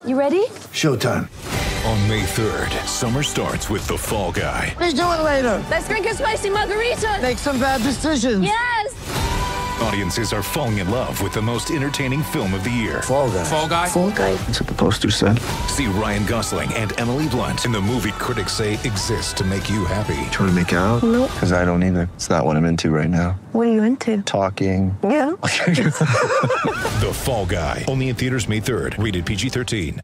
You ready? Showtime. On May 3rd, summer starts with The Fall Guy. Let's do it later. Let's drink a spicy margarita. Make some bad decisions. Yes. Audiences are falling in love with the most entertaining film of the year. Fall Guy. Fall Guy? Fall Guy. That's what the poster said. See Ryan Gosling and Emily Blunt in the movie critics say exists to make you happy. Trying to make it out? Nope. Because I don't either. It's not what I'm into right now. What are you into? Talking. Yeah. The Fall Guy. Only in theaters May 3rd. Rated PG-13.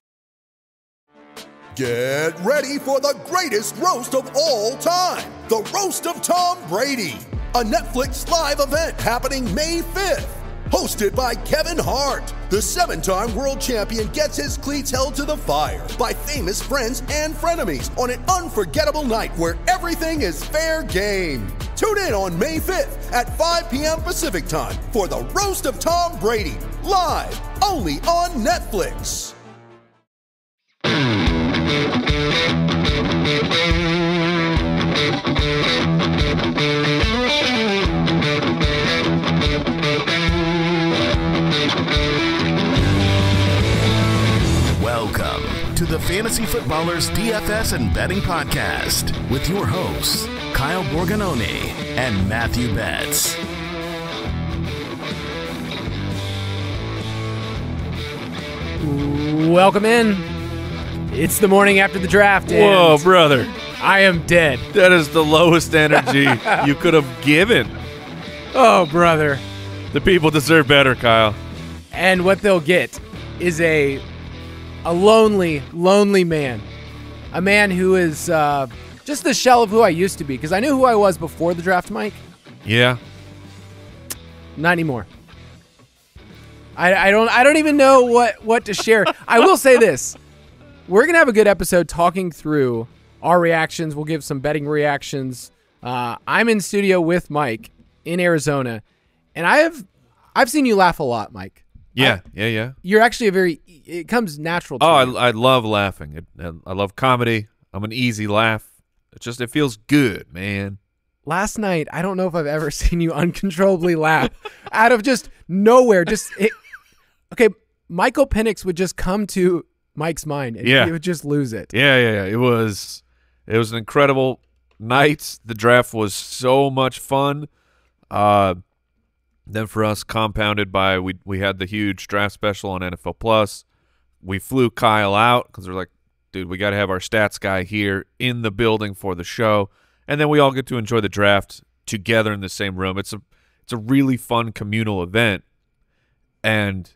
Get ready for the greatest roast of all time. The Roast of Tom Brady. A Netflix live event happening May 5th. Hosted by Kevin Hart. The 7-time world champion gets his cleats held to the fire by famous friends and frenemies on an unforgettable night where everything is fair game. Tune in on May 5th at 5 p.m. Pacific time for the Roast of Tom Brady. Live only on Netflix. Welcome to the Fantasy Footballers DFS and Betting Podcast with your hosts, Kyle Borganoni and Matthew Betts. Welcome in. It's the morning after the draft. Whoa, brother. I am dead. That is the lowest energy you could have given. Oh, brother. The people deserve better, Kyle. And what they'll get is a lonely, lonely man. A man who is just the shell of who I used to be, because I knew who I was before the draft, Mike. Yeah. Not anymore. I don't even know what to share. I will say this. We're going to have a good episode talking through our reactions. We'll give some betting reactions. I'm in studio with Mike in Arizona, and I've seen you laugh a lot, Mike. Yeah. You're actually it comes natural to you. I love laughing. I love comedy. I'm an easy laugh. It feels good, man. Last night, I don't know if I've ever seen you uncontrollably laugh out of just nowhere. Okay, Michael Penix would just come to Mike's mind, and he would just lose it. Yeah. It was an incredible night. The draft was so much fun. Then for us, compounded by we had the huge draft special on NFL Plus. We flew Kyle out because we're like, dude, we got to have our stats guy here in the building for the show, and then we all get to enjoy the draft together in the same room. It's a really fun communal event, and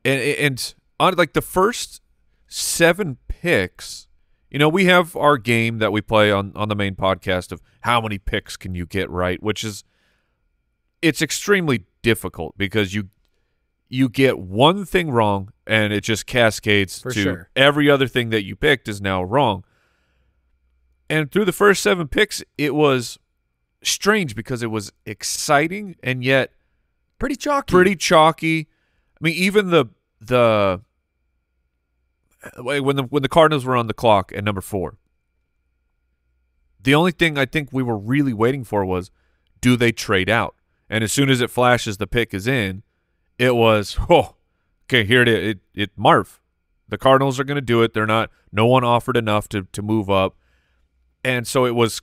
on like the first 7 picks, we have our game that we play on the main podcast of how many picks can you get right, which is it's extremely difficult because you get one thing wrong and it just cascades to every other thing that you picked is now wrong. And through the first 7 picks, it was strange because it was exciting and yet pretty chalky. I mean, even when the Cardinals were on the clock at number 4, the only thing I think we were really waiting for was, do they trade out? And as soon as it flashes, the pick is in. It was, okay, here it is. It Marv. The Cardinals are going to do it. No one offered enough to move up. And so it was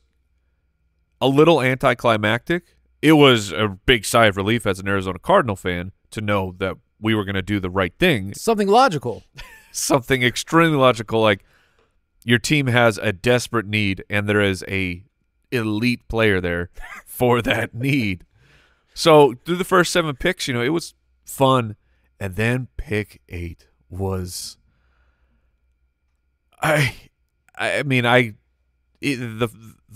a little anticlimactic. It was a big sigh of relief as an Arizona Cardinal fan to know that we were going to do the right thing. Something logical. Something extremely logical, like your team has a desperate need and there is a elite player there for that need. So through the first 7 picks, it was fun. And then pick 8 was the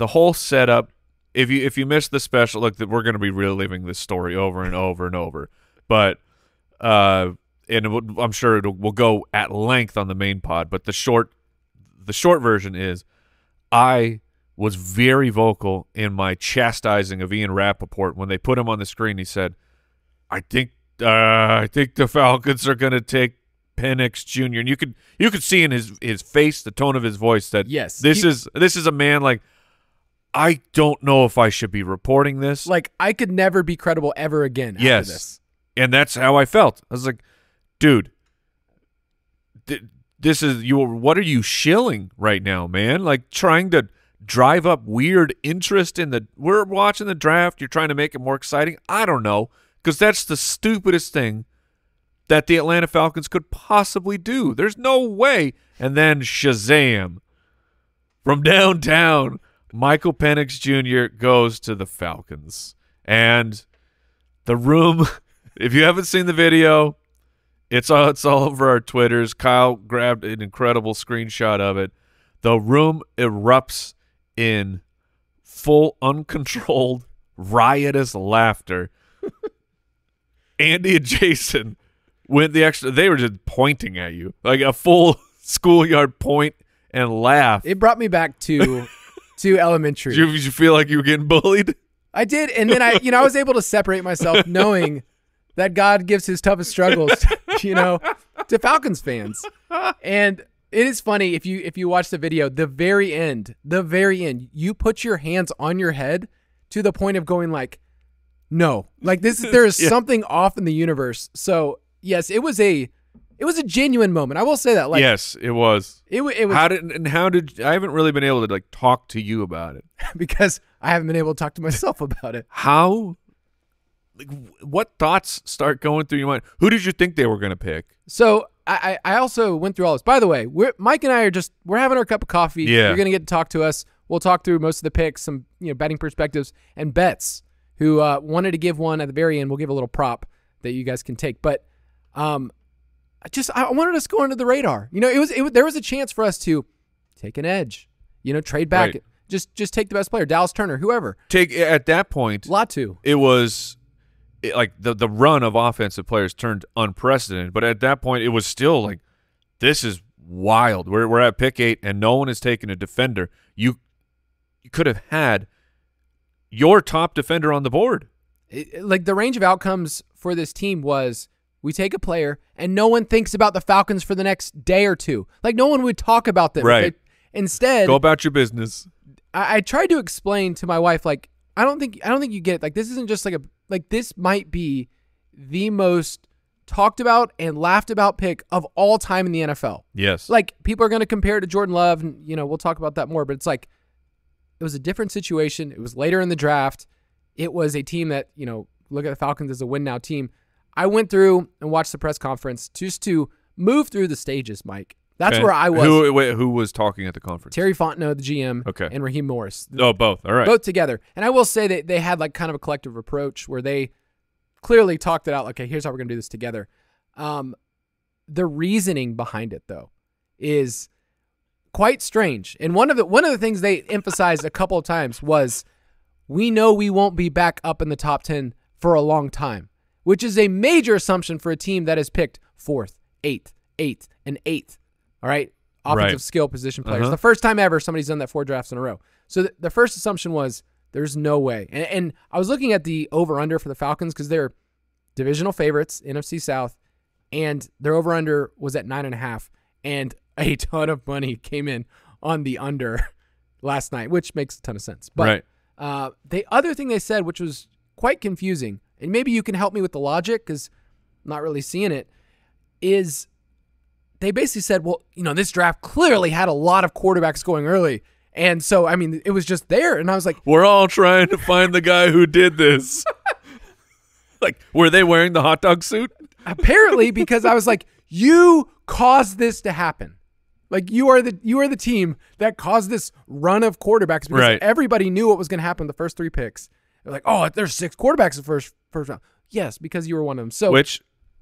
whole setup. If you missed the special, look, we're going to be reliving this story over and over and over. But I'm sure we'll go at length on the main pod. But the short version is, I was very vocal in my chastising of Ian Rappaport when they put him on the screen. He said, "I think the Falcons are going to take Penix Jr." And you could see in his face, the tone of his voice, that this is a man like, I don't know if I should be reporting this. Like, I could never be credible ever again after this. And that's how I felt. I was like, dude, what are you shilling right now, man? Like trying to drive up weird interest we're watching the draft. You're trying to make it more exciting. I don't know, because that's the stupidest thing that the Atlanta Falcons could possibly do. There's no way. And then Shazam, from downtown, Michael Penix Jr. goes to the Falcons. And the room, if you haven't seen the video, it's all over our Twitters. Kyle grabbed an incredible screenshot of it. The room erupts in full, uncontrolled, riotous laughter. Andy and Jason went the extra. They were just pointing at you like a full schoolyard point and laugh. It brought me back to elementary. Did you feel like you were getting bullied? I did, and then I was able to separate myself, knowing that God gives his toughest struggles, to Falcons fans. And it is funny if you watch the video, the very end, you put your hands on your head to the point of going like, no, like there is something off in the universe. So yes, it was a genuine moment. I will say that. Like, yes, it was. It was. How did I haven't really been able to like talk to you about it because I haven't been able to talk to myself about it. How? Like, what thoughts start going through your mind? Who did you think they were going to pick? So I also went through all this. By the way, Mike and I we're having our cup of coffee. Yeah. You're going to get to talk to us. We'll talk through most of the picks, some betting perspectives, and bets. Who wanted to give one at the very end. We'll give a little prop that you guys can take. But I wanted us to go under the radar. There was a chance for us to take an edge. Trade back. Right. Just take the best player, Dallas Turner, whoever. At that point, Latu. It was like the run of offensive players turned unprecedented. But at that point, it was still like, this is wild. We're at pick 8, and no one has taken a defender. You could have had your top defender on the board. Like the range of outcomes for this team was we take a player and no one thinks about the Falcons for the next day or two. Like no one would talk about them. Right. Instead, go about your business. I tried to explain to my wife, like, I don't think you get it. Like this isn't just this might be the most talked about and laughed about pick of all time in the NFL. Yes. Like people are going to compare it to Jordan Love, and we'll talk about that more, but it's like, it was a different situation. It was later in the draft. It was a team that, look at the Falcons as a win now team. I went through and watched the press conference just to move through the stages, Mike. That's where I was. Who was talking at the conference? Terry Fontenot, the GM, okay, and Raheem Morris. Oh, both. All right. Both together. And I will say that they had like kind of a collective approach where they clearly talked it out. Like, okay, here's how we're going to do this together. The reasoning behind it, though, is quite strange. And one of the things they emphasized a couple of times was, we know we won't be back up in the top 10 for a long time, which is a major assumption for a team that has picked 4th, 8th, and 8th. All right? Offensive skill position players. The first time ever somebody's done that 4 drafts in a row. So the first assumption was there's no way. And I was looking at the over-under for the Falcons because they're divisional favorites, NFC South, and their over-under was at 9.5. And a ton of money came in on the under last night, which makes a ton of sense. But the other thing they said, which was quite confusing, and maybe you can help me with the logic because I'm not really seeing it, is they basically said, well, this draft clearly had a lot of quarterbacks going early. And so, I mean, it was just there. And I was like, we're all trying to find the guy who did this. Like, were they wearing the hot dog suit? Apparently, because I was like, you caused this to happen. Like you are the team that caused this run of quarterbacks because everybody knew what was going to happen the first 3 picks. They're like, oh, there's 6 quarterbacks in the first round. Yes, because you were one of them. So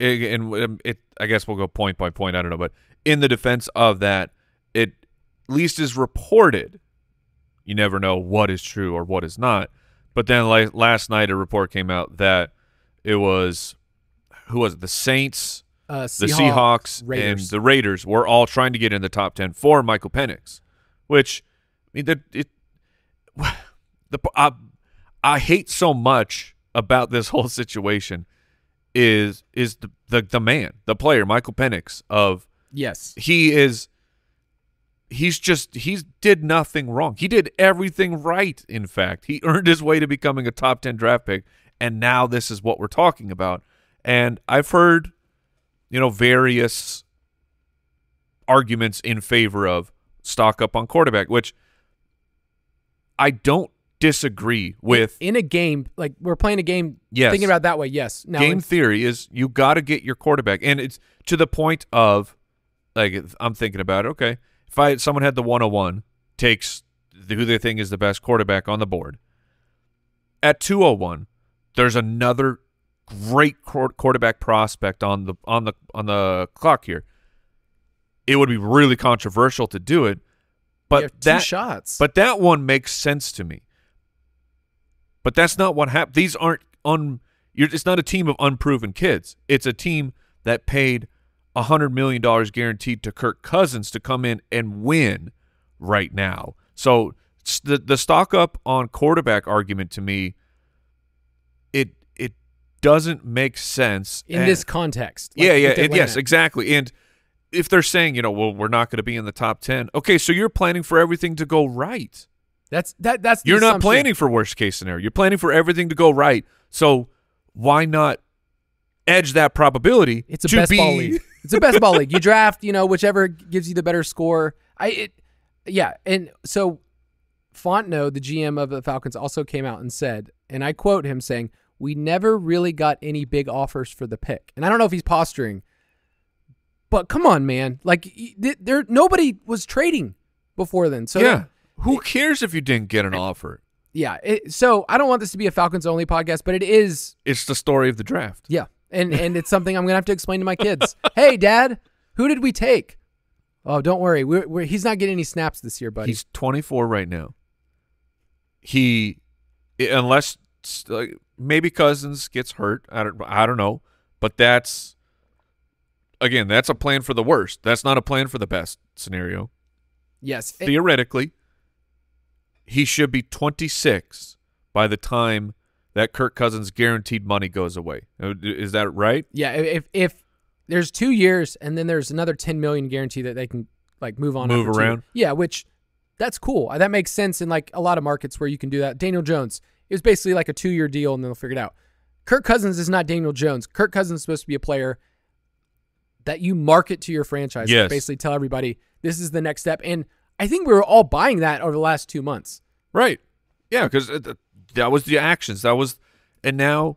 I guess we'll go point by point. I don't know, but in the defense of that, it at least is reported. You never know what is true or what is not. But then last night, a report came out that it was the Saints, the Seahawks, and the Raiders were all trying to get in the top 10 for Michael Penix, which I hate so much about this whole situation is the man, the player, Michael Penix. He did nothing wrong. He did everything right. In fact, he earned his way to becoming a top 10 draft pick, and now this is what we're talking about. And I've heard, various arguments in favor of stock up on quarterback, which I don't disagree with. In a game, like we're playing a game, yes. thinking about it that way, yes. Now game theory is you got to get your quarterback. And it's to the point of, like, I'm thinking about it, okay, if someone had the 101, takes who they think is the best quarterback on the board. At 201, there's another great quarterback prospect on the clock here. It would be really controversial to do it, but you have two shots. But that one makes sense to me. But that's not what happened. These aren't it's not a team of unproven kids. It's a team that paid $100 million guaranteed to Kirk Cousins to come in and win right now. So the stock up on quarterback argument to me, it doesn't make sense in this context. Like yes, exactly. And if they're saying, well, we're not going to be in the top 10. Okay, so you're planning for everything to go right. That's you're not planning for worst case scenario. You're planning for everything to go right. So why not edge that probability? It's a best ball league. It's a best ball league. You draft, whichever gives you the better score. And so Fontenot, the GM of the Falcons, also came out and said, and I quote him saying, "We never really got any big offers for the pick." And I don't know if he's posturing, but come on, man. Like nobody was trading before then. So yeah. Who cares if you didn't get an offer? Yeah. So I don't want this to be a Falcons only podcast, but it is. It's the story of the draft. Yeah. And it's something I'm going to have to explain to my kids. Hey, Dad, who did we take? Oh, don't worry. He's not getting any snaps this year, buddy. He's 24 right now. Unless maybe Cousins gets hurt. I don't know. But that's a plan for the worst. That's not a plan for the best scenario. Yes. Theoretically, he should be 26 by the time that Kirk Cousins' guaranteed money goes away. Is that right? Yeah. If there's 2 years and then there's another $10 million guarantee that they can move on. Move around. Yeah, which that's cool. That makes sense in a lot of markets where you can do that. Daniel Jones, it was basically like a 2-year deal and then they'll figure it out. Kirk Cousins is not Daniel Jones. Kirk Cousins is supposed to be a player that you market to your franchise. Yes. Basically tell everybody this is the next step. And I think we were all buying that over the last 2 months. Right. Yeah, because that was the actions. And now,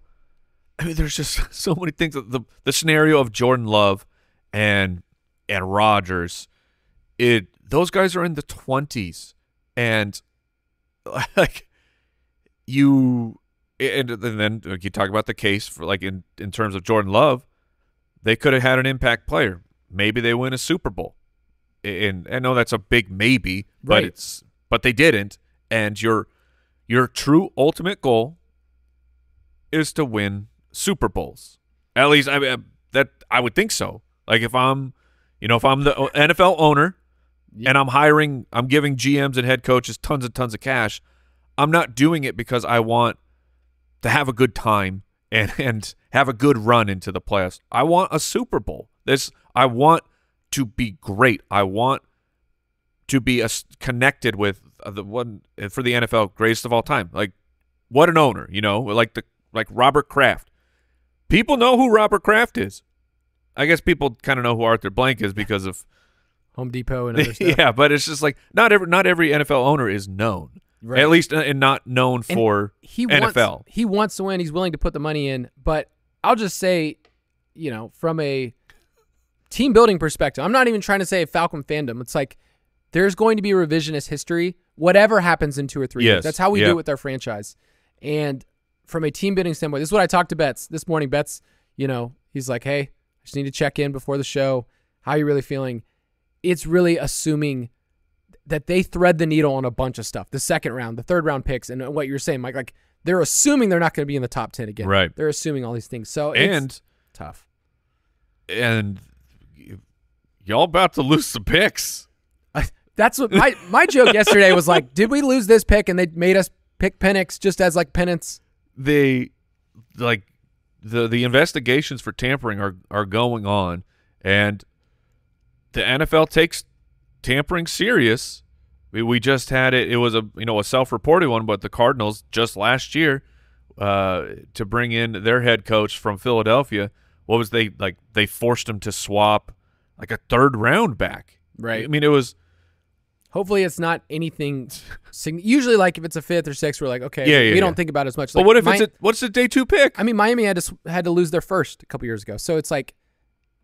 there's just so many things. The scenario of Jordan Love and Rodgers, those guys are in the 20s, and and then you talk about the case for in terms of Jordan Love, they could have had an impact player. Maybe they win a Super Bowl. And I know that's a big maybe, right. but they didn't. And your true ultimate goal is to win Super Bowls. At least I would think so. Like if I'm the NFL owner and I'm giving GMs and head coaches tons and tons of cash, I'm not doing it because I want to have a good time and have a good run into the playoffs. I want a Super Bowl. I want to be great. I want to be connected with the one for the NFL greatest of all time. Like, what an owner, like Robert Kraft. People know who Robert Kraft is. I guess people kind of know who Arthur Blank is because of Home Depot and other stuff. Yeah, but it's just like not every NFL owner is known. Right. At least and not known for NFL. He wants to win. He's willing to put the money in. But I'll just say, from a team building perspective, I'm not even trying to say a Falcon fandom. It's like there's going to be revisionist history, whatever happens in 2 or 3 years. That's how we do it with our franchise. And from a team building standpoint, this is what I talked to Betts this morning. Betts, he's like, hey, I just need to check in before the show. How are you really feeling? It's really assuming that they thread the needle on a bunch of stuff. The second round, the third round picks, and what you're saying, Mike, like they're assuming they're not going to be in the top 10 again. Right. They're assuming all these things. So it's tough. And y'all about to lose some picks. That's what my joke yesterday was like, did we lose this pick and they made us pick Penix just as penance? The investigations for tampering are going on, and the NFL takes tampering serious. We just had it. It was a self-reported one, but the Cardinals just last year to bring in their head coach from Philadelphia. What was they forced him to swap like a third round back Right. I mean, it was. Hopefully it's not anything. Usually, like if it's a 5th or 6th, we're like, okay, we don't think about it as much. But like, what if what's the day 2 pick? I mean, Miami had to lose their first a couple years ago, so it's like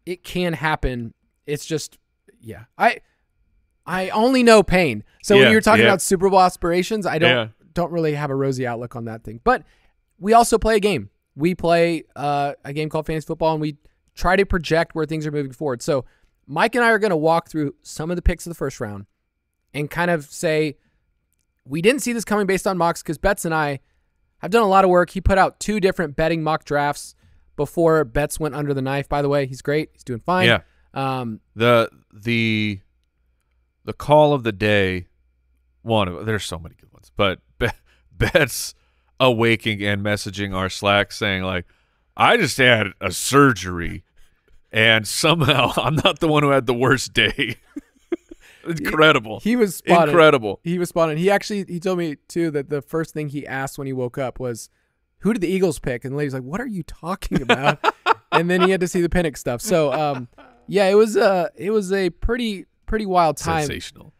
it can happen. It's just, yeah. I only know pain. So when you're talking about Super Bowl aspirations, I don't really have a rosy outlook on that thing. But we also play a game. We play a game called Fantasy Football, and we try to project where things are moving forward. So Mike and I are going to walk through some of the picks of the first round and kind of say, we didn't see this coming based on mocks, because Betts and I have done a lot of work. He put out 2 different betting mock drafts before Betts went under the knife. By the way, he's great. He's doing fine. Yeah. The call of the day, there's so many good ones, but Betts awaking and messaging our Slack saying, like, I just had a surgery and somehow I'm not the one who had the worst day. Incredible. He was spotted. Incredible. He was spotted. He told me too that the first thing he asked when he woke up was, who did the Eagles pick? And the lady's like, what are you talking about? And then he had to see the Penix stuff. So yeah, it was a pretty wild time. Sensational.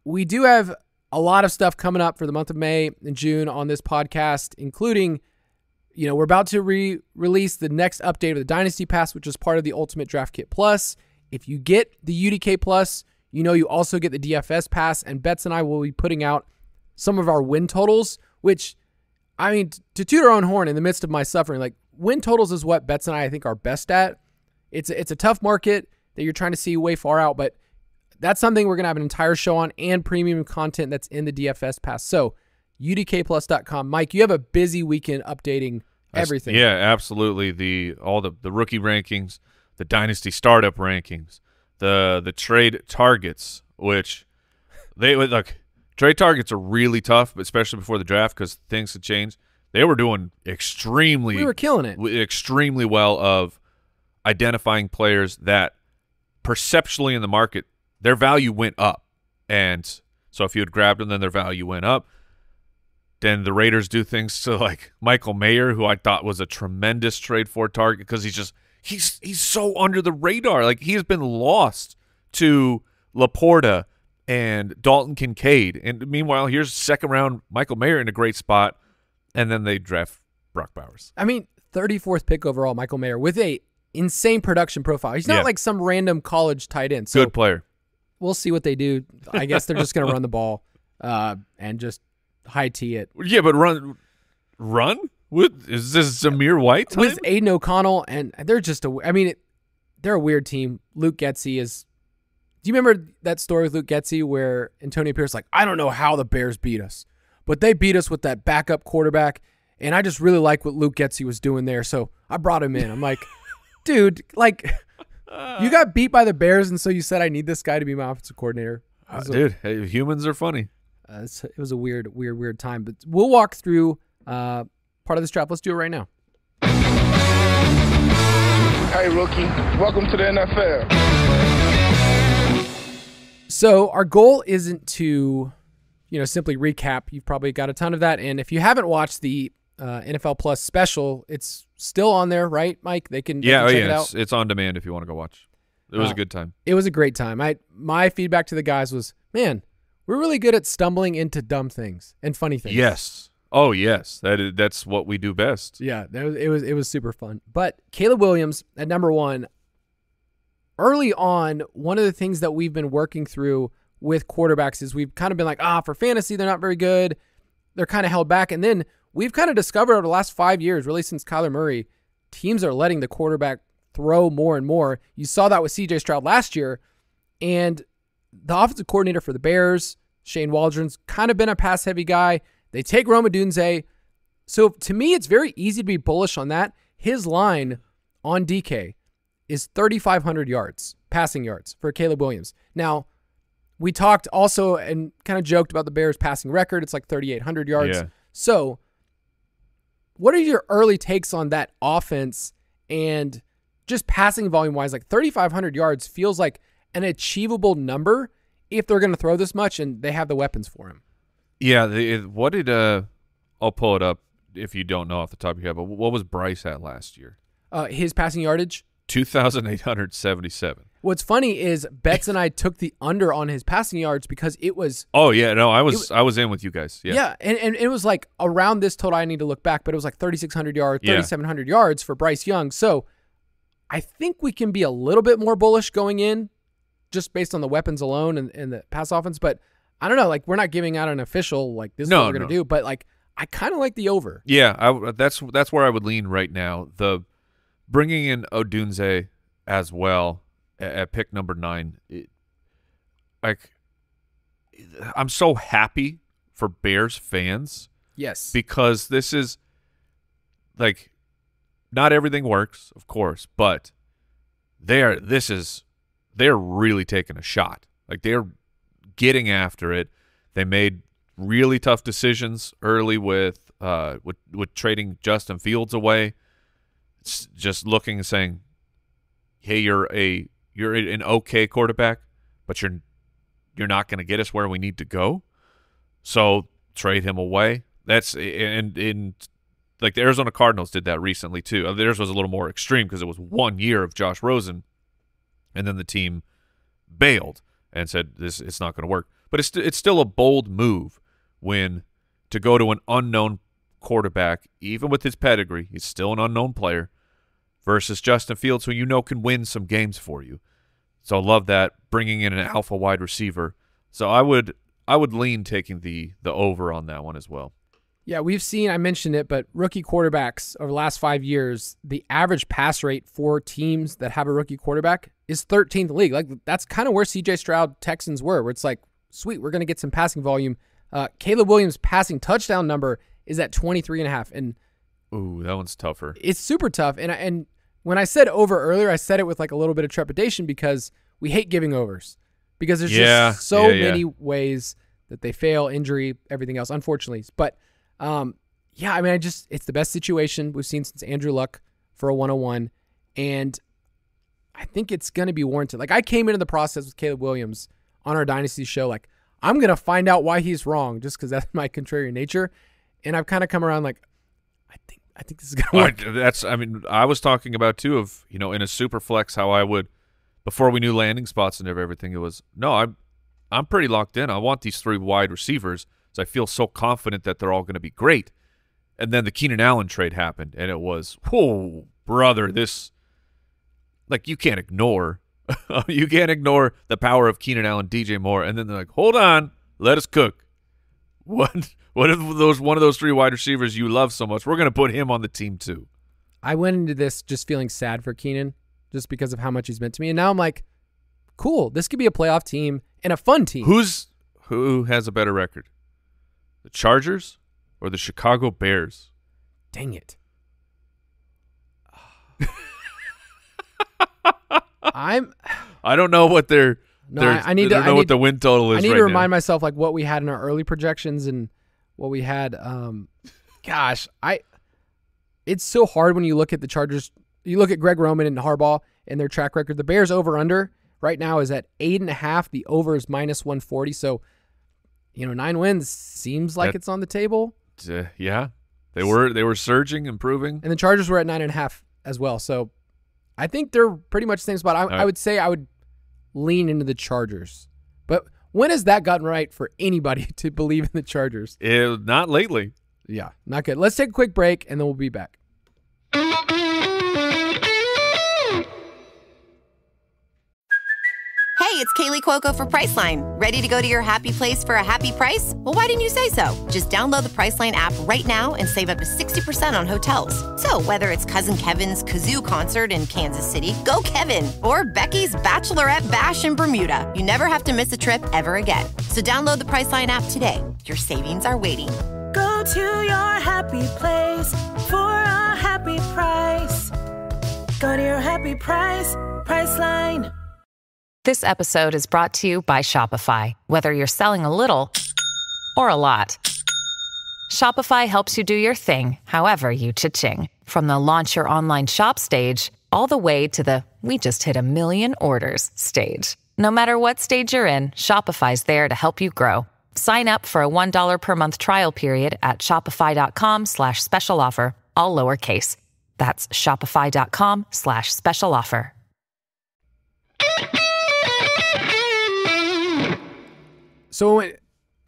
We do have a lot of stuff coming up for the month of May and June on this podcast, including, we're about to release the next update of the Dynasty Pass, which is part of the Ultimate Draft Kit Plus. If you get the UDK Plus, you also get the DFS Pass, and Betts and I will be putting out some of our win totals, which, I mean, to toot our own horn in the midst of my suffering, like, win totals is what Betts and I think are best at. It's a tough market that you're trying to see way far out, but that's something we're going to have an entire show on, and premium content that's in the DFS Pass. So udkplus.com. Mike, you have a busy weekend updating everything. Yeah, absolutely. All the rookie rankings, the dynasty startup rankings, the trade targets, which they would look. Trade targets are really tough, especially before the draft, because things had changed. They were doing extremely. We were killing it. Extremely well of identifying players that perceptually in the market, their value went up. And so if you had grabbed them, then their value went up. Then the Raiders do things to, like, Michael Mayer, who I thought was a tremendous trade for target, because he's so under the radar. Like, he has been lost to Laporta and Dalton Kincaid. And meanwhile, here's second round Michael Mayer in a great spot. And then they draft Brock Bowers. I mean, 34th pick overall, Michael Mayer, with a insane production profile. He's not like some random college tight end. So good player. We'll see what they do. I guess they're just going to run the ball and just high tee it. Yeah, but run? Is this Zamir White time? With Aiden O'Connell, and they're just they're a weird team. Luke Getsy is. Do you remember that story with Luke Getsy where Antonio Pierce like, I don't know how the Bears beat us, but they beat us with that backup quarterback, and I just really like what Luke Getsy was doing there, so I brought him in. I'm like, dude, like, you got beat by the Bears, and so you said I need this guy to be my offensive coordinator. Dude, humans are funny. It was a weird time, but we'll walk through part of this draft. Let's do it right now. Hey, rookie, welcome to the NFL. So our goal isn't to, simply recap. You've probably got a ton of that, and if you haven't watched the NFL Plus special, it's still on there, right, Mike? They can check it out. It's on demand if you want to go watch. It was a good time. It was a great time. My feedback to the guys was, man, we're really good at stumbling into dumb things and funny things. Yes. Oh, yes. That's what we do best. Yeah, it was super fun. But Caleb Williams at number 1. Early on, one of the things that we've been working through with quarterbacks is we've kind of been like, for fantasy, they're not very good. They're kind of held back. And then we've kind of discovered over the last 5 years, really since Kyler Murray, teams are letting the quarterback throw more and more. You saw that with C.J. Stroud last year. And the offensive coordinator for the Bears, Shane Waldron's kind of been a pass-heavy guy. They take Rome Odunze. So to me, it's very easy to be bullish on that. His line on DK is 3,500 yards, passing yards for Caleb Williams. Now, we talked also and kind of joked about the Bears' passing record. It's like 3,800 yards. Yeah. So what are your early takes on that offense and just passing volume-wise? Like 3,500 yards feels like an achievable number if they're going to throw this much and they have the weapons for him. Yeah. I'll pull it up if you don't know off the top of your head, but what was Bryce at last year? His passing yardage? 2,877. What's funny is Betts and I took the under on his passing yards because it was. Oh yeah, no, I was in with you guys. Yeah, and it was like around this total. I need to look back, but it was like 3,600 yards, 3,700 yards for Bryce Young. So I think we can be a little bit more bullish going in, just based on the weapons alone and the pass offense. But I don't know, like we're not giving out an official like this is what we're gonna do. But like I kind of like the over. Yeah, that's where I would lean right now. The bringing in Odunze as well. At pick number 9, I'm so happy for Bears fans. Yes, because this is like not everything works, of course, but they're really taking a shot. Like they're getting after it. They made really tough decisions early with trading Justin Fields away. It's just looking and saying, "Hey, you're an okay quarterback, but you're not going to get us where we need to go. So trade him away." That's in like the Arizona Cardinals did that recently too. Theirs was a little more extreme because it was 1 year of Josh Rosen, and then the team bailed and said it's not going to work. But it's still a bold move to go to an unknown quarterback, even with his pedigree. He's still an unknown player. Versus Justin Fields, who you know can win some games for you. So I love that, bringing in an alpha wide receiver. So I would lean taking the over on that one as well. Yeah, we've seen, I mentioned it, but rookie quarterbacks over the last 5 years, the average pass rate for teams that have a rookie quarterback is 13th in the league. Like that's kind of where CJ Stroud Texans were, where it's like, sweet, we're going to get some passing volume. Caleb Williams' passing touchdown number is at 23.5, and ooh, that one's tougher. It's super tough, and when I said over earlier, I said it with like a little bit of trepidation because we hate giving overs because there's just so many ways that they fail, injury, everything else, unfortunately. But yeah, I mean, it's the best situation we've seen since Andrew Luck for a 101, and I think it's going to be warranted. Like I came into the process with Caleb Williams on our Dynasty show, like I'm going to find out why he's wrong just because that's my contrarian nature, and I've kind of come around like, I think this is going to work. I was talking about too of, in a super flex how I would, before we knew landing spots and everything, it was, no, I'm pretty locked in. I want these 3 wide receivers, so I feel so confident that they're all going to be great. And then the Keenan Allen trade happened, and it was, oh, brother, this, like, you can't ignore the power of Keenan Allen, DJ Moore, and then they're like, hold on, let us cook. What if one of those 3 wide receivers you love so much, we're going to put him on the team too. I went into this just feeling sad for Keenan just because of how much he's meant to me. And now I'm like, cool, this could be a playoff team and a fun team. Who has a better record? The Chargers or the Chicago Bears? Dang it. I don't know what I need to know what the win total is. I need right to remind now. myself like what we had in our early projections and what we had. It's so hard when you look at the Chargers. You look at Greg Roman and Harbaugh and their track record. The Bears over under right now is at 8.5. The over is -140. So, 9 wins seems like it's on the table. Yeah, they were surging, improving, and the Chargers were at 9.5 as well. So, I think they're pretty much the same spot. I would say I would lean into the Chargers. But when has that gotten right for anybody to believe in the Chargers? Not lately. Yeah, not good. Let's take a quick break, and then we'll be back. Hey, it's Kaylee Cuoco for Priceline. Ready to go to your happy place for a happy price? Well, why didn't you say so? Just download the Priceline app right now and save up to 60% on hotels. So whether it's Cousin Kevin's Kazoo Concert in Kansas City, go Kevin, or Becky's Bachelorette Bash in Bermuda, you never have to miss a trip ever again. So download the Priceline app today. Your savings are waiting. Go to your happy place for a happy price. Go to your happy price, Priceline. This episode is brought to you by Shopify. Whether you're selling a little or a lot, Shopify helps you do your thing, however you cha-ching. From the launch your online shop stage, all the way to the we just hit 1 million orders stage. No matter what stage you're in, Shopify's there to help you grow. Sign up for a $1 per month trial period at shopify.com/special offer, all lowercase. That's shopify.com/special offer. So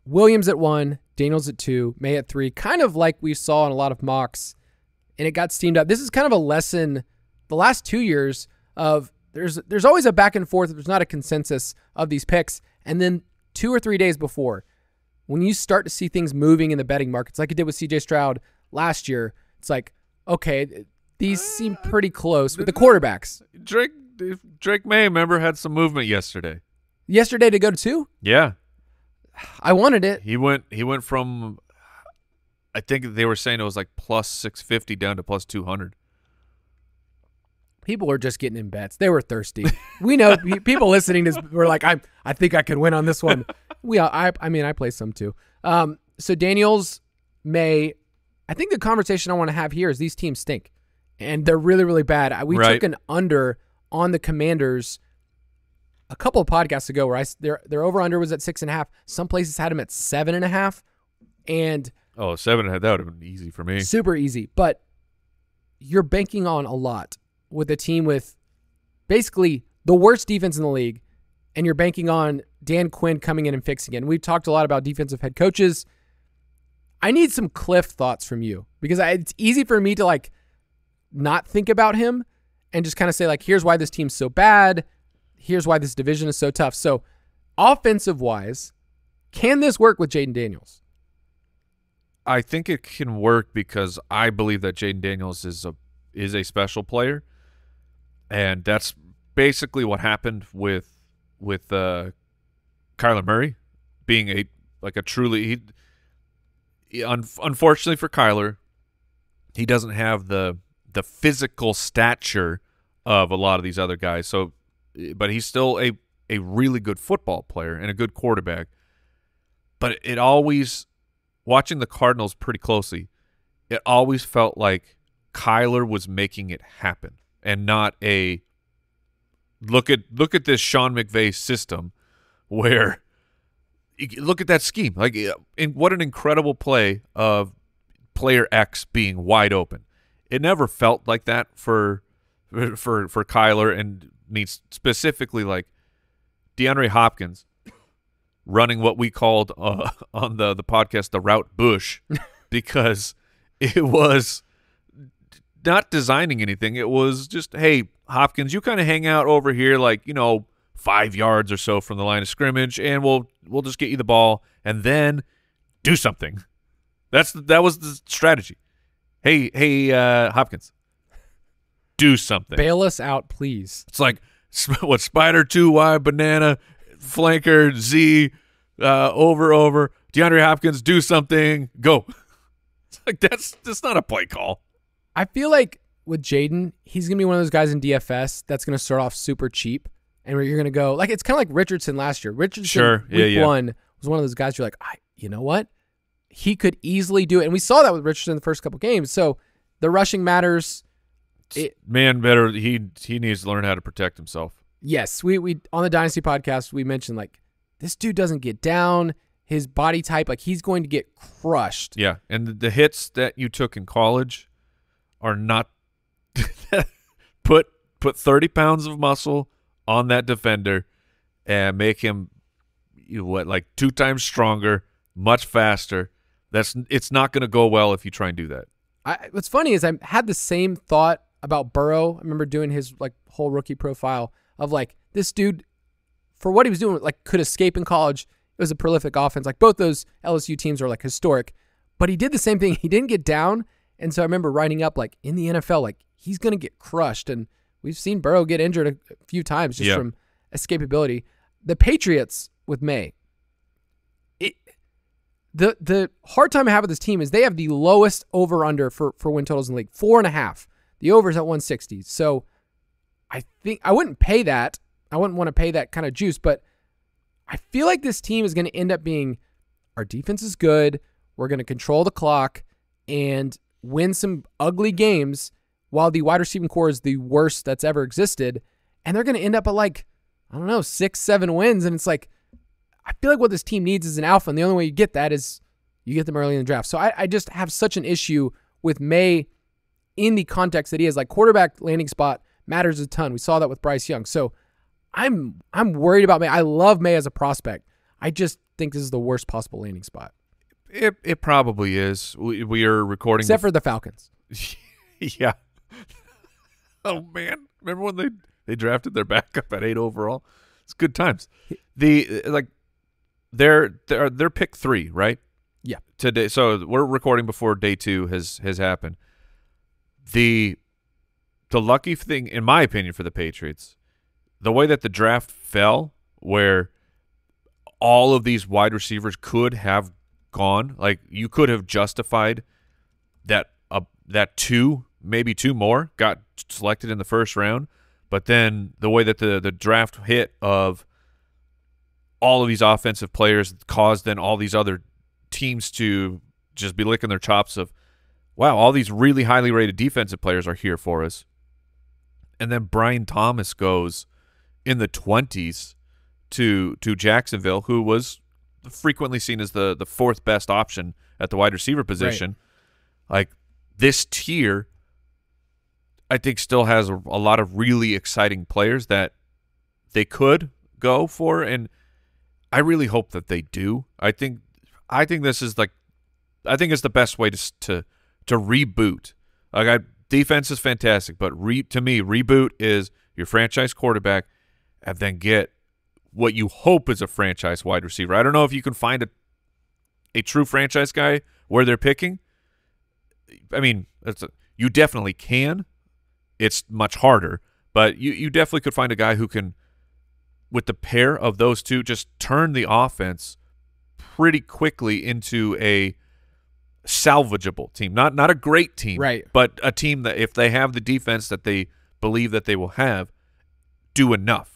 Williams at 1, Daniels at 2, May at 3, kind of like we saw in a lot of mocks, and it got steamed up. This is kind of a lesson the last 2 years of there's always a back and forth. There's not a consensus of these picks. And then 2 or 3 days before, when you start to see things moving in the betting markets, like it did with CJ Stroud last year, it's like, okay, these seem pretty close with the quarterbacks. Drake May, remember, had some movement yesterday. Yesterday to go to 2? Yeah. I wanted it. He went from, I think they were saying it was like plus 650 down to plus 200. People were just getting in bets. They were thirsty. We know people listening to this were like, I think I can win on this one. I play some too. So Daniels, May, I think the conversation I want to have here is these teams stink, and they're really, really bad. We took an under on the Commanders a couple of podcasts ago where their over-under was at 6.5. Some places had them at 7.5. And 7.5, that would have been easy for me. Super easy. But you're banking on a lot with a team with basically the worst defense in the league, and you're banking on Dan Quinn coming in and fixing it. And we've talked a lot about defensive head coaches. I need some Cliff thoughts from you, because it's easy for me to not think about him and just kind of say here's why this team's so bad. Here's why this division is so tough. So offensive-wise, can this work with Jaden Daniels? I think it can work because I believe that Jaden Daniels is a special player, and that's basically what happened with Kyler Murray being a truly unfortunately for Kyler, he doesn't have the physical stature of a lot of these other guys. So, but he's still a really good football player and a good quarterback. But it always, watching the Cardinals pretty closely, it always felt like Kyler was making it happen, and not a look at this Sean McVay system where look at that scheme. What an incredible play of player X being wide open. It never felt like that for Kyler, and needs specifically DeAndre Hopkins running what we called on the podcast the route bush, because it was not designing anything. It was just, hey, Hopkins, you kind of hang out over here 5 yards or so from the line of scrimmage, and we'll just get you the ball and then do something. That was the strategy. Hey, Hopkins, do something. Bail us out, please. It's like what Spider 2Y banana flanker Z over DeAndre Hopkins, do something, go. It's like that's not a play call. I feel like with Jaden, he's gonna be one of those guys in DFS that's gonna start off super cheap, and where you're gonna go it's kind of like Richardson last year. Richardson week 1 was one of those guys you're like, you know what, he could easily do it, and we saw that with Richardson in the first couple games. So the rushing matters. He needs to learn how to protect himself. Yes, we on the Dynasty podcast we mentioned this dude doesn't get down. His body type, he's going to get crushed. Yeah, and the hits that you took in college are not put 30 pounds of muscle on that defender and make him 2 times stronger, much faster. It's not going to go well if you try and do that. What's funny is I had the same thought about Burrow. I remember doing his whole rookie profile of this dude, for what he was doing, could escape in college. It was a prolific offense. Both those LSU teams are historic, but he did the same thing. He didn't get down. And so I remember writing up in the NFL, he's going to get crushed. And we've seen Burrow get injured a few times just from escapability. The Patriots with May, the hard time I have with this team is they have the lowest over-under for win totals in the league, 4.5. The over is at 160. So I think I wouldn't pay that. I wouldn't want to pay that kind of juice, but I feel like this team is going to end up being, our defense is good, we're going to control the clock and win some ugly games while the wide receiving core is the worst that's ever existed, and they're going to end up at 6, 7 wins, and it's I feel like what this team needs is an alpha, and the only way you get that is you get them early in the draft. So I just have such an issue with May in the context that he is. Like, quarterback landing spot matters a ton. We saw that with Bryce Young. So I'm worried about May. I love May as a prospect. I just think this is the worst possible landing spot. It probably is. We are recording except for the Falcons. Yeah. Oh man, remember when they drafted their backup at 8 overall? It's good times. They're pick 3, right? Yeah. Today, so we're recording before day 2 has happened. The lucky thing, in my opinion, for the Patriots, the way that the draft fell, where all of these wide receivers could have gone, like you could have justified that 2, maybe 2 more got selected in the first round, but then the way that the draft hit of all of these offensive players caused then all these other teams to just be licking their chops of, wow, all these really highly rated defensive players are here for us. And then Brian Thomas goes in the 20s to Jacksonville, who was frequently seen as the 4th best option at the wide receiver position. Right. Like, this tier, I think, still has a lot of really exciting players that they could go for, and I really hope that they do. I think this is I think it's the best way to reboot. Like, defense is fantastic, but to me, reboot is your franchise quarterback and then get what you hope is a franchise wide receiver. I don't know if you can find a true franchise guy where they're picking. I mean, you definitely can. It's much harder, but you definitely could find a guy who can, with the pair of those two, just turn the offense pretty quickly into a salvageable team. Not a great team, right? But a team that, if they have the defense that they believe that they will have, do enough.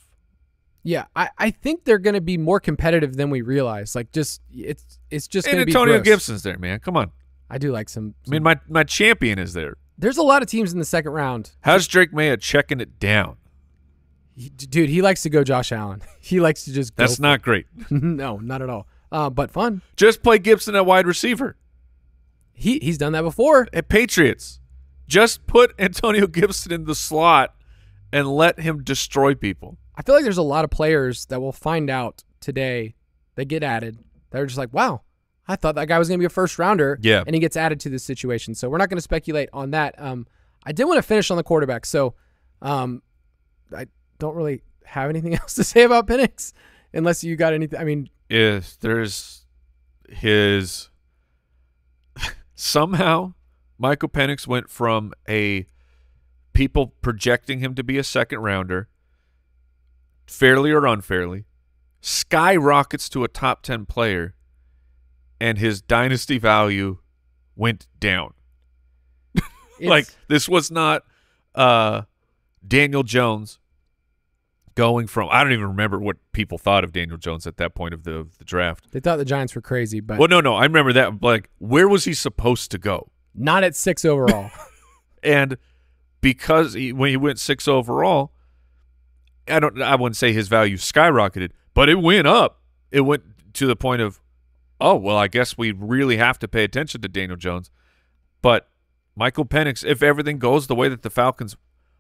Yeah, I think they're going to be more competitive than we realize. Like, just it's just going to be Antonio gross. Gibson's there, man. Come on. I do like some. I mean, my champion is there. There's a lot of teams in the second round. How's Drake May at checking it down? Dude, he likes to go Josh Allen. He likes to just go. That's not great. No, not at all. But fun. Just play Gibson at wide receiver. He's done that before. At Patriots. Just put Antonio Gibson in the slot and let him destroy people. I feel like there's a lot of players that will find out today that get added. They're just like, wow, I thought that guy was going to be a first rounder. Yeah. And he gets added to this situation. So we're not going to speculate on that. I did want to finish on the quarterback. So I don't really have anything else to say about Penix unless you got anything. I mean, yes, there's his somehow Michael Penix went from a people projecting him to be a second rounder, fairly or unfairly, skyrockets to a top 10 player, and his dynasty value went down. Like, this was not Daniel Jones going from, I don't even remember what people thought of Daniel Jones at that point of the draft. They thought the Giants were crazy, but well, no, I remember that. Like, where was he supposed to go? Not at 6 overall. And because when he went 6 overall, I wouldn't say his value skyrocketed, but it went up. It went to the point of, oh, well, I guess we really have to pay attention to Daniel Jones. But Michael Penix, if everything goes the way that the Falcons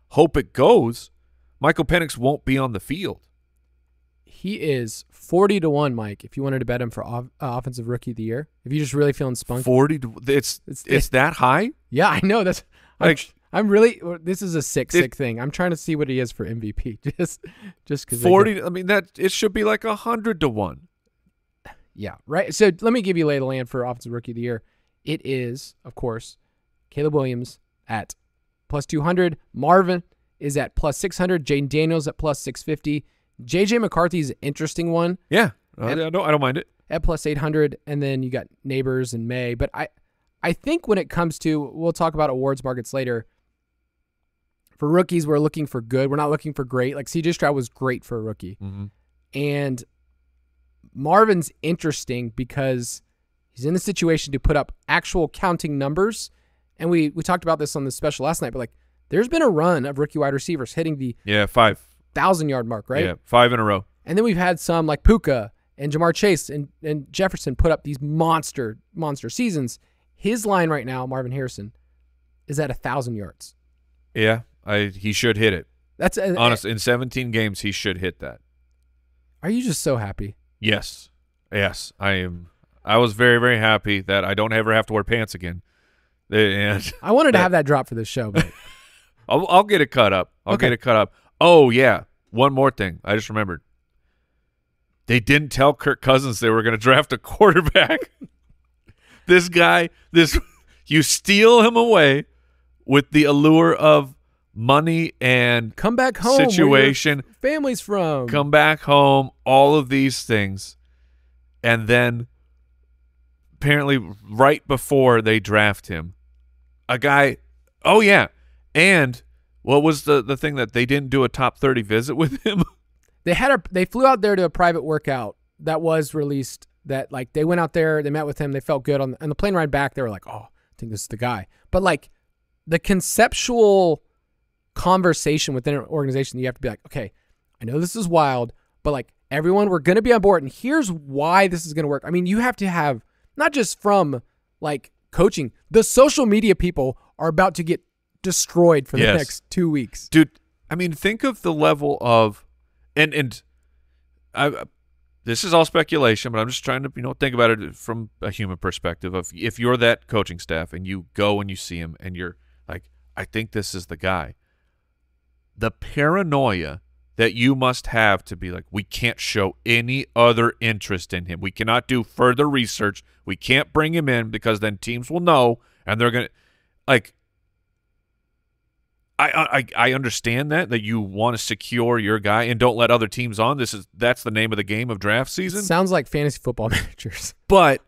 hope it goes, Michael Penix won't be on the field. He is 40-1, Mike, if you wanted to bet him for Offensive Rookie of the Year. If you're just really feeling spunky. 40 to, it's that high? Yeah, I know. That's like, I'm really, this is a sick thing. I'm trying to see what he is for MVP. just because 40, I mean, that it should be like 100-1. Yeah, right. So let me give you lay of the land for Offensive Rookie of the Year. It is, of course, Caleb Williams at plus 200. Marvin is at plus 600. Jaden Daniels at plus 650. JJ McCarthy's an interesting one. Yeah, I don't mind it. At plus 800. And then you got Neighbors and May. But I think when it comes to, we'll talk about awards markets later. For rookies, we're looking for good. We're not looking for great. Like CJ Stroud was great for a rookie. Mm-hmm. And Marvin's interesting because he's in the situation to put up actual counting numbers. And we talked about this on the special last night, but like there's been a run of rookie wide receivers hitting the 5,000-yard mark, right? Yeah, 5 in a row. And then we've had some like Puka and Jamar Chase and Jefferson put up these monster seasons. His line right now, Marvin Harrison, is at 1,000 yards. Yeah, he should hit it. That's honest. In 17 games, he should hit that. Are you just so happy? Yes, I am. I was very, very happy that I don't ever have to wear pants again. And I wanted to have that drop for this show, but I'll get it cut up. I'll get it cut up. Oh yeah, one more thing. I just remembered. They didn't tell Kirk Cousins they were going to draft a quarterback. This guy, you steal him away with the allure of money and come back home. Situation, where your family's from. Come back home. All of these things, and then apparently right before they draft him, a guy. Oh yeah, and what was the thing that they didn't do a top 30 visit with him? They flew out there to a private workout that was released. That like they went out there, they met with him, they felt good on the plane ride back. They were like, "Oh, I think this is the guy." But like the conceptual conversation within an organization, you have to be like, "Okay, I know this is wild, but like everyone, we're going to be on board, and here's why this is going to work." I mean, you have to have not just from like coaching, the social media people are about to get destroyed for the next 2 weeks, dude. I mean, think of the level of this is all speculation, but I'm just trying to think about it from a human perspective. Of if you're that coaching staff and you go and you see him and you're like, I think this is the guy. The paranoia that you must have to be like, we can't show any other interest in him. We cannot do further research. We can't bring him in because then teams will know and they're gonna like. I understand that you want to secure your guy and don't let other teams on. That's the name of the game of draft season. Sounds like fantasy football managers. But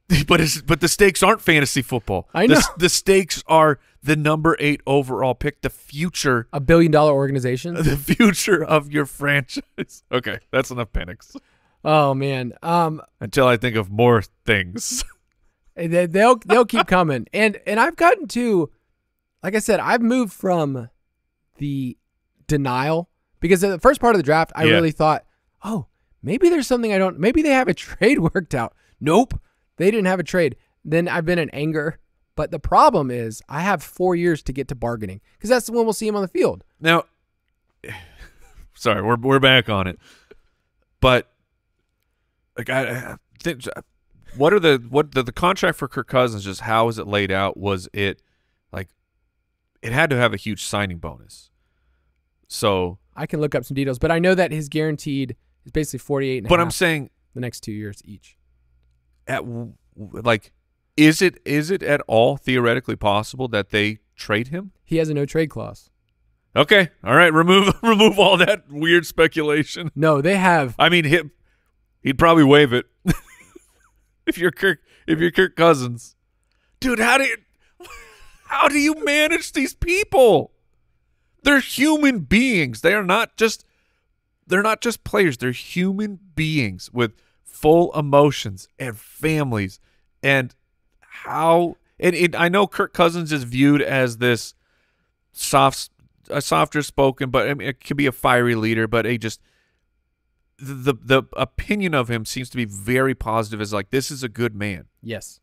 the stakes aren't fantasy football. I know. The stakes are the number 8 overall pick, the future. $1 billion organization. The future of your franchise. Okay, that's enough Penix. Oh man. Until I think of more things. They'll keep coming. And I've gotten to, like I said, I've moved from the denial because in the first part of the draft, I really thought, oh, maybe there's something maybe they have a trade worked out. Nope, they didn't have a trade. Then I've been in anger. But the problem is I have 4 years to get to bargaining because that's when we'll see him on the field. Now, sorry, we're back on it. But like I think, what the contract for Kirk Cousins? Just how is it laid out? Was it like? It had to have a huge signing bonus. So I can look up some details, but I know that his guaranteed is basically 48 and a half. But I'm saying the next 2 years each. Is it at all theoretically possible that they trade him? He has a no trade clause. Okay. All right. Remove all that weird speculation. No, they have. I mean, he'd probably waive it. if you're Kirk Cousins. Dude, how do you manage these people? They're human beings. They're not just players. They're human beings with full emotions and families. And I know Kirk Cousins is viewed as this softer spoken, but I mean, it could be a fiery leader, but the opinion of him seems to be very positive as like, this is a good man. Yes.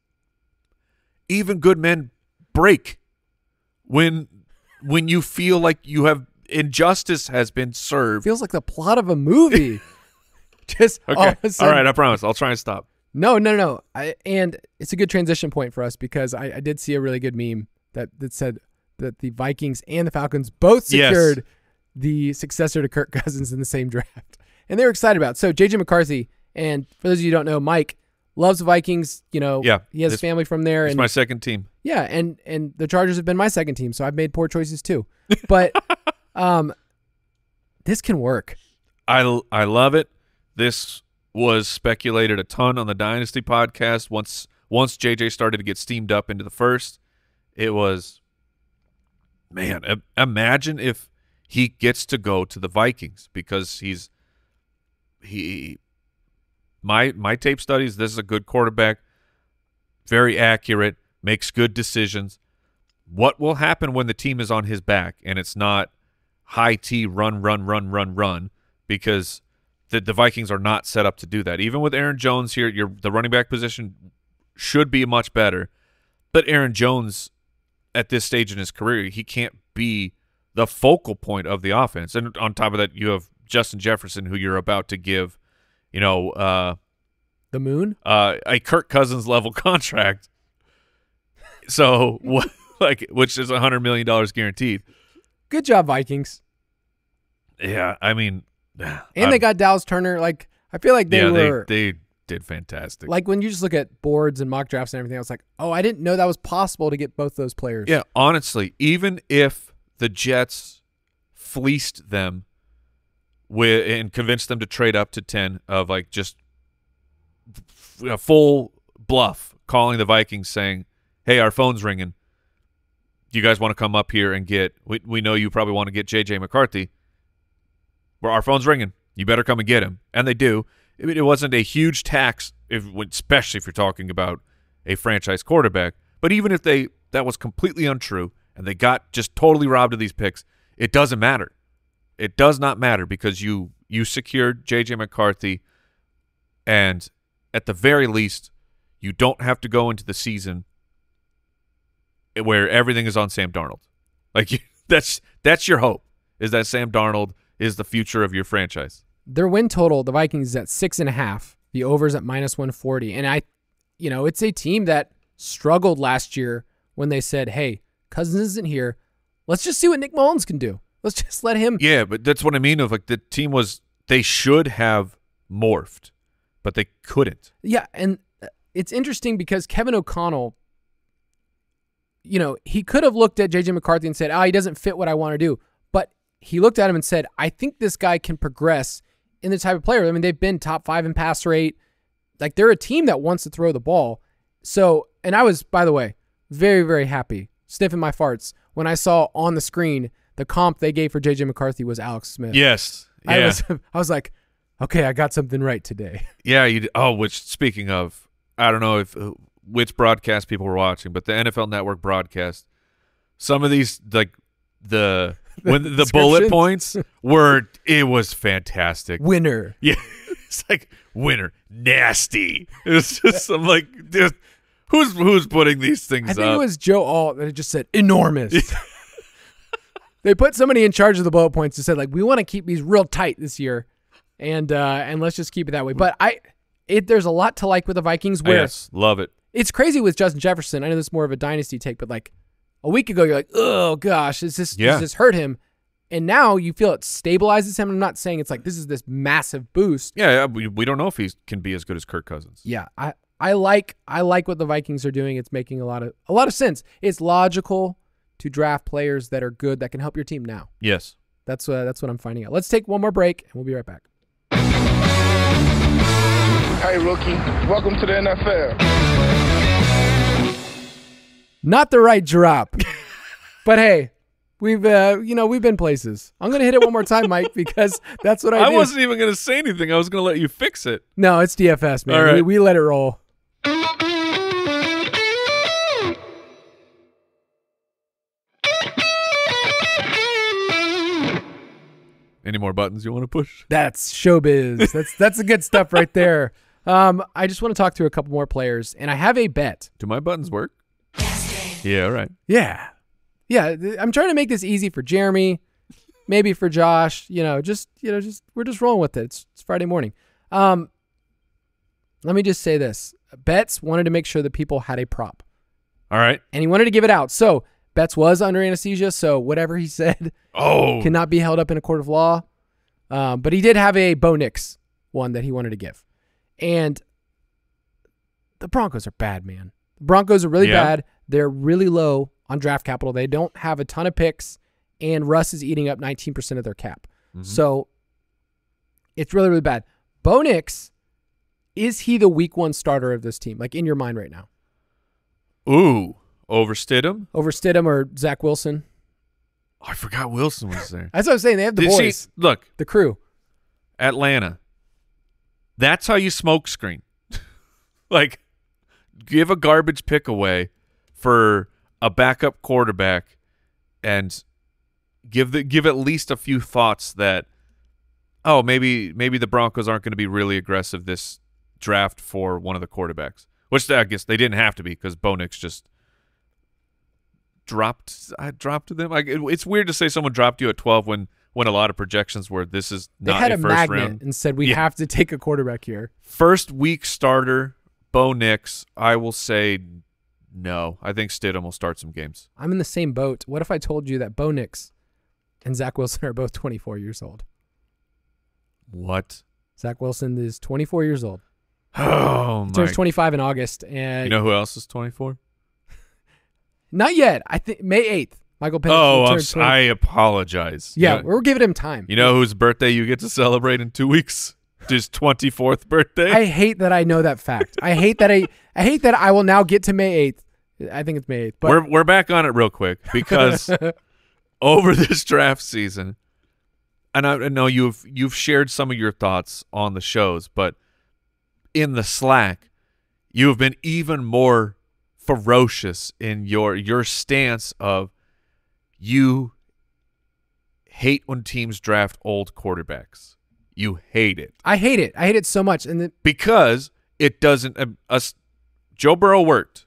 Even good men break when you feel like you have injustice has been served. Feels like the plot of a movie. Just okay. All of a sudden. All right, I promise. I'll try and stop. No. And it's a good transition point for us because I did see a really good meme that said that the Vikings and the Falcons both secured the successor to Kirk Cousins in the same draft. And they were excited about it. So J.J. McCarthy, and for those of you who don't know, Mike loves the Vikings. He has family from there. It's my second team. Yeah, and the Chargers have been my second team, so I've made poor choices too. But this can work. I love it. This was speculated a ton on the Dynasty podcast. Once JJ started to get steamed up into the first, it was, man, imagine if he gets to go to the Vikings because my tape studies, this is a good quarterback, very accurate, makes good decisions. What will happen when the team is on his back and it's not high T run because the Vikings are not set up to do that. Even with Aaron Jones here, the running back position should be much better. But Aaron Jones at this stage in his career, he can't be the focal point of the offense. And on top of that, you have Justin Jefferson, who you're about to give, the moon, a Kirk Cousins level contract. So what, which is $100 million guaranteed. Good job, Vikings. Yeah, I mean, and they got Dallas Turner. Like, I feel like they did fantastic. Like, when you just look at boards and mock drafts and everything, I was like, oh, I didn't know that was possible to get both those players. Yeah, honestly, even if the Jets fleeced them and convinced them to trade up to 10 of just a full bluff, calling the Vikings saying, hey, our phone's ringing. Do you guys want to come up here and get – we know you probably want to get J.J. McCarthy. Well, our phone's ringing. You better come and get him. And they do. It wasn't a huge tax, especially if you're talking about a franchise quarterback. But even if that was completely untrue and they got just totally robbed of these picks, it doesn't matter. It does not matter because you secured J.J. McCarthy, and at the very least, you don't have to go into the season where everything is on Sam Darnold. That's your hope, is that Sam Darnold is the future of your franchise. Their win total, the Vikings, is at 6.5. The over's at -140. And it's a team that struggled last year when they said, hey, Cousins isn't here. Let's just see what Nick Mullins can do. Let's just let him. Yeah, but that's what I mean of the team they should have morphed, but they couldn't. Yeah, and it's interesting because Kevin O'Connell, he could have looked at J.J. McCarthy and said, he doesn't fit what I want to do. But he looked at him and said, I think this guy can progress in the type of player. I mean, they've been top 5 in pass rate. Like, they're a team that wants to throw the ball. So, and I was, by the way, very, very happy, sniffing my farts, when I saw on the screen the comp they gave for J.J. McCarthy was Alex Smith. Yes. Yeah. I was like, okay, I got something right today. Yeah. Which, speaking of, I don't know which broadcast people were watching, but the NFL Network broadcast, some of these, the bullet points it was fantastic. Winner. Yeah. It's like, winner. Nasty. It was just, I'm like, dude, who's putting these things up? I think it was Joe Alt that just said enormous. They put somebody in charge of the bullet points who said, we want to keep these real tight this year, and let's just keep it that way. But there's a lot to like with the Vikings. Where yes, love it. It's crazy with Justin Jefferson. I know this is more of a dynasty take, but a week ago you're like, oh gosh, does this hurt him? And now you feel it stabilizes him. I'm not saying it's this is this massive boost. Yeah, we don't know if he can be as good as Kirk Cousins. Yeah, I like what the Vikings are doing. It's making a lot of sense. It's logical to draft players that are good, that can help your team now. Yes. That's what I'm finding out. Let's take one more break, and we'll be right back. Hey, rookie. Welcome to the NFL. Not the right drop. But hey, we've been places. I'm going to hit it one more time, Mike, because that's what I do. I wasn't even going to say anything. I was going to let you fix it. No, it's DFS, man. All right. We let it roll. Any more buttons you want to push? That's showbiz. That's the good stuff right there. I just want to talk through a couple more players, and I have a bet. Do my buttons work? Yeah, all right. Yeah. I'm trying to make this easy for Jeremy, maybe for Josh. We're just rolling with it. It's Friday morning. Let me just say this: Betts wanted to make sure that people had a prop. All right, and he wanted to give it out. So Betts was under anesthesia, so whatever he said cannot be held up in a court of law. But he did have a Bo Nix one that he wanted to give. And the Broncos are bad, man. The Broncos are really bad. They're really low on draft capital. They don't have a ton of picks, and Russ is eating up 19% of their cap. Mm-hmm. So it's really, really bad. Bo Nix, is he the week 1 starter of this team, in your mind right now? Ooh. Over Stidham? Over Stidham or Zach Wilson? Oh, I forgot Wilson was there. That's what I'm saying. They have the boys. Look. The crew. Atlanta. That's how you smoke screen. Give a garbage pick away for a backup quarterback and give at least a few thoughts that, maybe the Broncos aren't going to be really aggressive this draft for one of the quarterbacks. Which I guess they didn't have to be because Bo Nix just dropped them. Like it's weird to say someone dropped you at 12 when a lot of projections were this is they not had a a first magnet round and said we have to take a quarterback here. First week starter, Bo Nix. I will say no. I think Stidham will start some games. I'm in the same boat. What if I told you that Bo Nix and Zach Wilson are both 24 years old? What? Zach Wilson is 24 years old. Oh, he turns 25 in August, and you know who else is 24? Not yet. I think May 8th. Michael Penix. I apologize. Yeah, we're giving him time. You know whose birthday you get to celebrate in 2 weeks? His 24th birthday. I hate that I know that fact. I hate that I will now get to May 8th. I think it's May 8th. But we're back on it real quick because over this draft season, and I know you've shared some of your thoughts on the shows, but in the Slack, you have been even more ferocious in your stance of you hate when teams draft old quarterbacks. You hate it. I hate it. I hate it so much, and because it doesn't. Joe Burrow worked.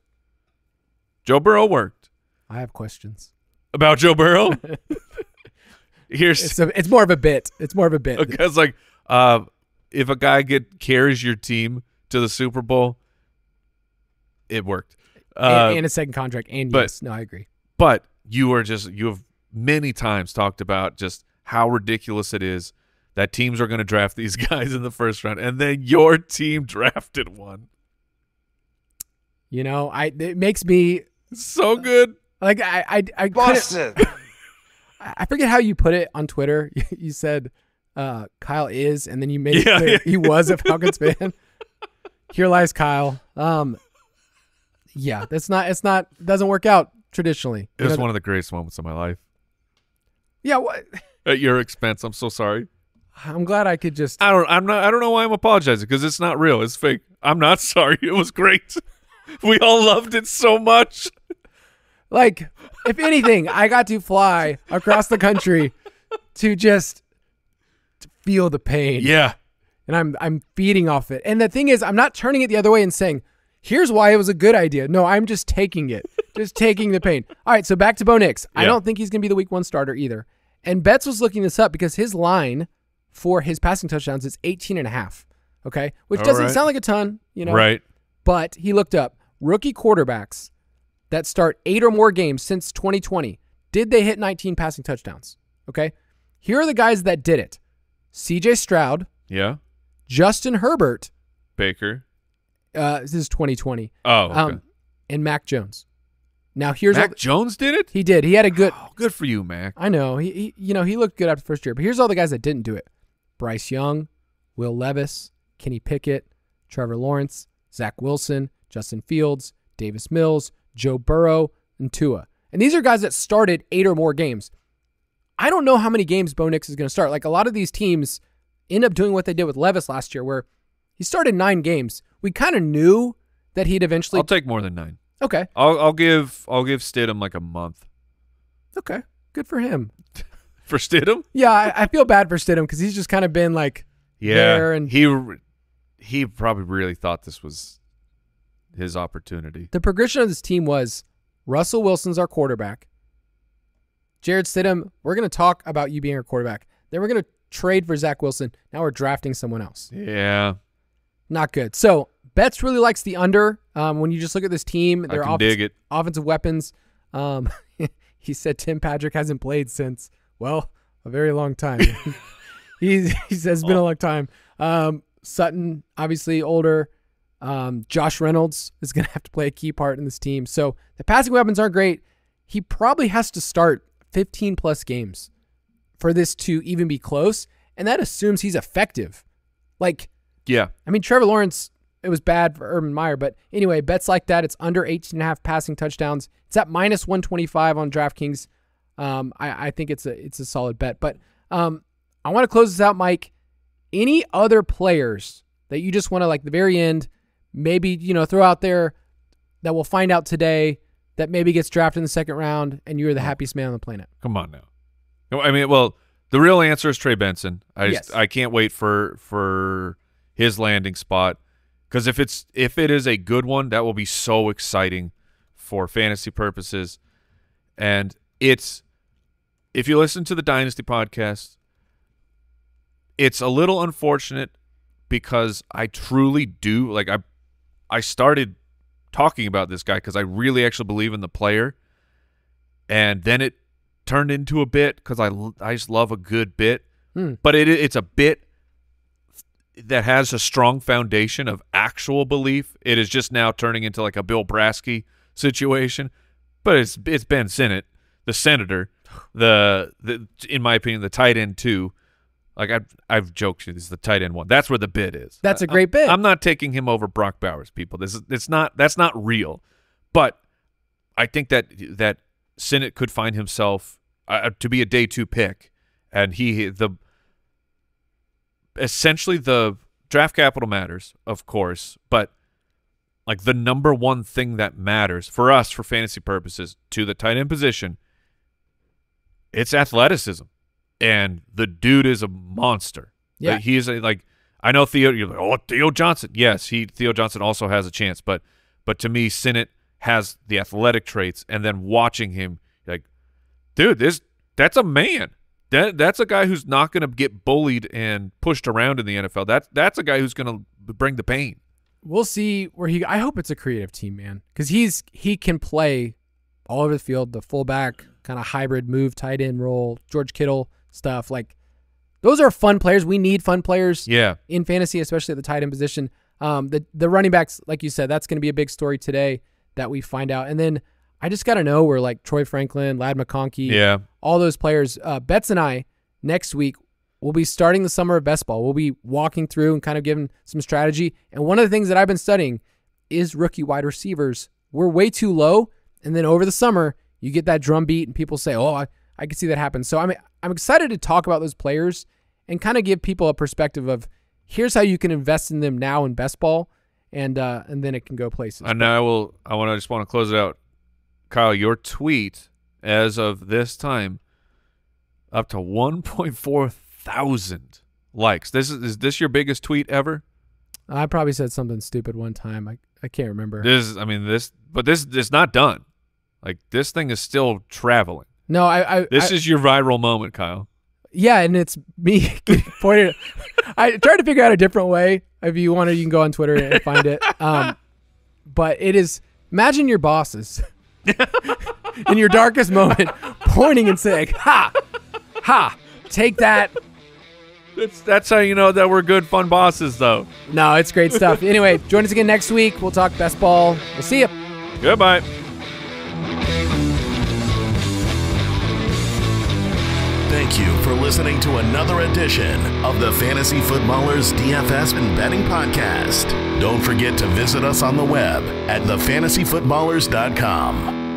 I have questions about Joe Burrow. It's more of a bit. It's more of a bit. Because if a guy carries your team to the Super Bowl, it worked. And a second contract. And yes, no, I agree. But you have many times talked about just how ridiculous it is that teams are going to draft these guys in the first round, and then your team drafted one. You know, it makes me so good. Like I Boston. I forget how you put it on Twitter. You said Kyle is, and then you made it clear he was a Falcons fan. Here lies Kyle. Yeah, it's not doesn't work out traditionally. It was one of the greatest moments of my life. Yeah, what? At your expense. I'm so sorry. I'm glad I could just. I don't know why I'm apologizing because it's not real. It's fake. I'm not sorry. It was great. We all loved it so much. Like, if anything, I got to fly across the country to just feel the pain. Yeah. And I'm feeding off it. And the thing is, I'm not turning it the other way and saying, here's why it was a good idea. No, I'm just taking it. Just taking the pain. All right, so back to Bo Nix. Yeah. I don't think he's going to be the week 1 starter either. And Betts was looking this up because his line for his passing touchdowns is 18.5. Okay? Which doesn't sound like a ton, you know. Right. But he looked up rookie quarterbacks that start 8 or more games since 2020. Did they hit 19 passing touchdowns? Okay? Here are the guys that did it. CJ Stroud. Yeah. Justin Herbert. Baker. This is 2020. Oh, okay. And Mac Jones. Now here's Mac Jones did it? He did. He had a good. Oh, good for you, Mac. I know. He looked good after the first year. But here's all the guys that didn't do it: Bryce Young, Will Levis, Kenny Pickett, Trevor Lawrence, Zach Wilson, Justin Fields, Davis Mills, Joe Burrow, and Tua. And these are guys that started 8 or more games. I don't know how many games Bo Nix is going to start. Like a lot of these teams end up doing what they did with Levis last year, where he started 9 games. We kind of knew that he'd eventually. I'll take more than 9. Okay. I'll give Stidham like a month. Okay. Good for him. For Stidham? Yeah, I feel bad for Stidham because he's just kind of been like there. And he probably really thought this was his opportunity. The progression of this team was Russell Wilson's our quarterback. Jared Stidham, we're going to talk about you being our quarterback. Then we're going to trade for Zach Wilson. Now we're drafting someone else. Yeah. Not good. So Betts really likes the under. When you just look at this team, their offensive weapons. He said Tim Patrick hasn't played since, well, a very long time. he says it's been a long time. Sutton, obviously older. Josh Reynolds is going to have to play a key part in this team. So the passing weapons aren't great. He probably has to start 15-plus games for this to even be close, and that assumes he's effective. Like, yeah. I mean, Trevor Lawrence, it was bad for Urban Meyer, but anyway, bets like that, it's under 18.5 passing touchdowns. It's at minus 125 on DraftKings. I think it's a solid bet. But I want to close this out, Mike. Any other players that you just want to, like, the very end, maybe, throw out there that we'll find out today that maybe gets drafted in the second round and you're the happiest man on the planet? Come on now. I mean, well, the real answer is Trey Benson. I can't wait for his landing spot, because if it is a good one, that will be so exciting for fantasy purposes. And if you listen to the Dynasty podcast, it's a little unfortunate because I truly do, like, I started talking about this guy because I really actually believe in the player, and then it turned into a bit because I just love a good bit, but it's a bit that has a strong foundation of actual belief. It is just now turning into like a Bill Brasky situation, but it's Ben Sinnott, the senator, in my opinion, the tight end too. Like I've joked this is the tight end one. That's where the bid is. That's a great bid. I'm not taking him over Brock Bowers, people. That's not real. But I think that Sinnott could find himself to be a day 2 pick, and essentially the draft capital matters, of course, but like the number one thing that matters for us for fantasy purposes to the tight end position, it's athleticism. And the dude is a monster. Yeah. Like, he is I know Theo, you're like, oh, Theo Johnson. Yes, Theo Johnson also has a chance, but to me, Sinnott has the athletic traits, and then watching him, like, dude, that's a man. That's a guy who's not going to get bullied and pushed around in the NFL. That's a guy who's going to bring the pain. We'll see where I hope it's a creative team, man, because he can play all over the field, the fullback kind of hybrid move, tight end role, George Kittle stuff. Like, those are fun players. We need fun players in fantasy, especially at the tight end position. The running backs, like you said, that's going to be a big story today that we find out. And then I just got to know where, like, Troy Franklin, Ladd McConkey, all those players, Betts and I, next week, we'll be starting the summer of best ball. We'll be walking through and kind of giving some strategy. And one of the things that I've been studying is rookie wide receivers. We're way too low. And then over the summer, you get that drum beat and people say, oh, I can see that happen. So I'm excited to talk about those players and kind of give people a perspective of here's how you can invest in them now in best ball, and then it can go places. And now I just want to close it out. Kyle, your tweet as of this time up to 1.4 thousand likes. Is this your biggest tweet ever? I probably said something stupid one time. I can't remember. This is not done. Like, this thing is still traveling. No, this is your viral moment, Kyle. Yeah, and it's me getting pointed. I tried to figure out a different way. If you want to, you can go on Twitter and find it. But it is, imagine your bosses in your darkest moment pointing and saying, ha, ha, take that. That's how you know that we're good, fun bosses, though. No, it's great stuff. Anyway, join us again next week. We'll talk best ball. We'll see you. Goodbye. Thank you for listening to another edition of the Fantasy Footballers DFS and Betting Podcast. Don't forget to visit us on the web at thefantasyfootballers.com.